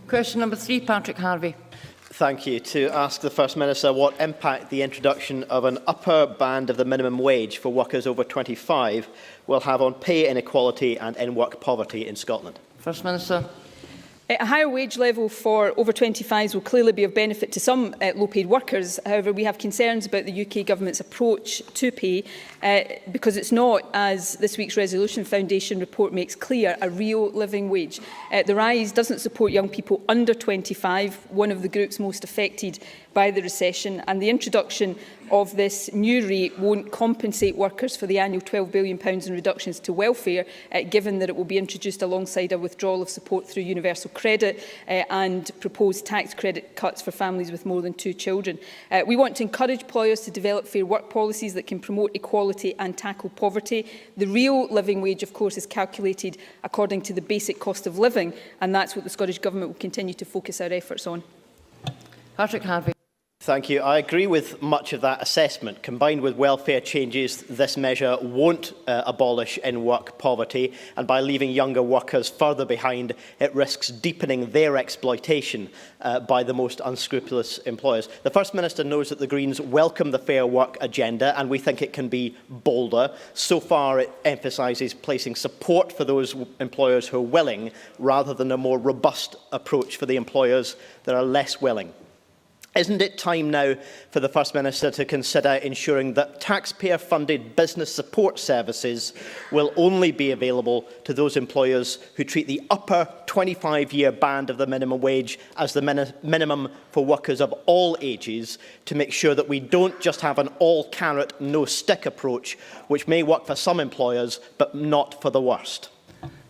Question number 3, Patrick Harvie. Thank you. To ask the First Minister what impact the introduction of an upper band of the minimum wage for workers over 25 will have on pay inequality and in-work poverty in Scotland. First Minister. A higher wage level for over 25s will clearly be of benefit to some low-paid workers. However, we have concerns about the UK Government's approach to pay because it's not, as this week's Resolution Foundation report makes clear, a real living wage. The rise doesn't support young people under 25, one of the groups most affected by the recession, and the introduction of this new rate won't compensate workers for the annual £12 billion in reductions to welfare, given that it will be introduced alongside a withdrawal of support through universal credit and proposed tax credit cuts for families with more than 2 children. We want to encourage employers to develop fair work policies that can promote equality and tackle poverty. The real living wage, of course, is calculated according to the basic cost of living, and that's what the Scottish Government will continue to focus our efforts on. Patrick Harvie. Thank you. I agree with much of that assessment. Combined with welfare changes, this measure won't abolish in-work poverty, and by leaving younger workers further behind, it risks deepening their exploitation by the most unscrupulous employers. The First Minister knows that the Greens welcome the Fair Work agenda, and we think it can be bolder. So far, it emphasises placing support for those employers who are willing, rather than a more robust approach for the employers that are less willing. Isn't it time now for the First Minister to consider ensuring that taxpayer-funded business support services will only be available to those employers who treat the upper 25-year band of the minimum wage as the minimum for workers of all ages, to make sure that we don't just have an all-carrot, no-stick approach, which may work for some employers but not for the worst?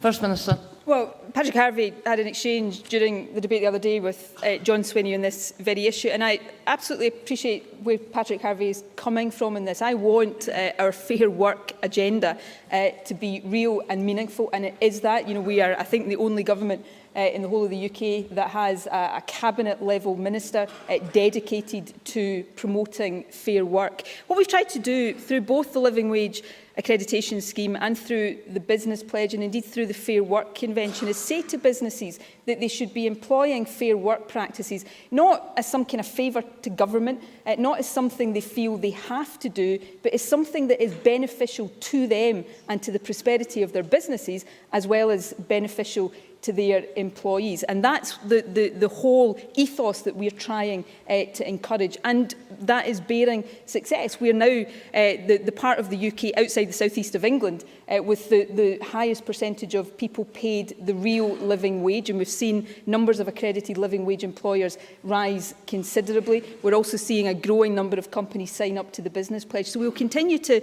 First Minister. Well, Patrick Harvie had an exchange during the debate the other day with John Swinney on this very issue, and I absolutely appreciate where Patrick Harvie is coming from in this. I want our fair work agenda to be real and meaningful, and it is that. You know, we are, I think, the only government in the whole of the UK that has a cabinet-level minister dedicated to promoting fair work. What we've tried to do through both the Living Wage accreditation scheme and through the Business Pledge, and indeed through the Fair Work Convention, is say to businesses that they should be employing fair work practices, not as some kind of favour to government, not as something they feel they have to do, but as something that is beneficial to them and to the prosperity of their businesses, as well as beneficial to their employees. And that's the whole ethos that we're trying to encourage, and that is bearing success. We are now the part of the UK outside the southeast of England with the highest percentage of people paid the real living wage, and we've seen numbers of accredited living wage employers rise considerably. We're also seeing a growing number of companies sign up to the Business Pledge. So we'll continue to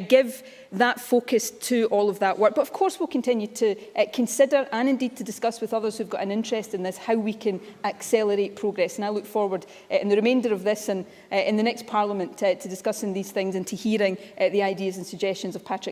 give that focus to all of that work. But of course we'll continue to consider and indeed to discuss with others who've got an interest in this how we can accelerate progress. And I look forward in the remainder of this and in the next Parliament to discussing these things and to hearing the ideas and suggestions of Patrick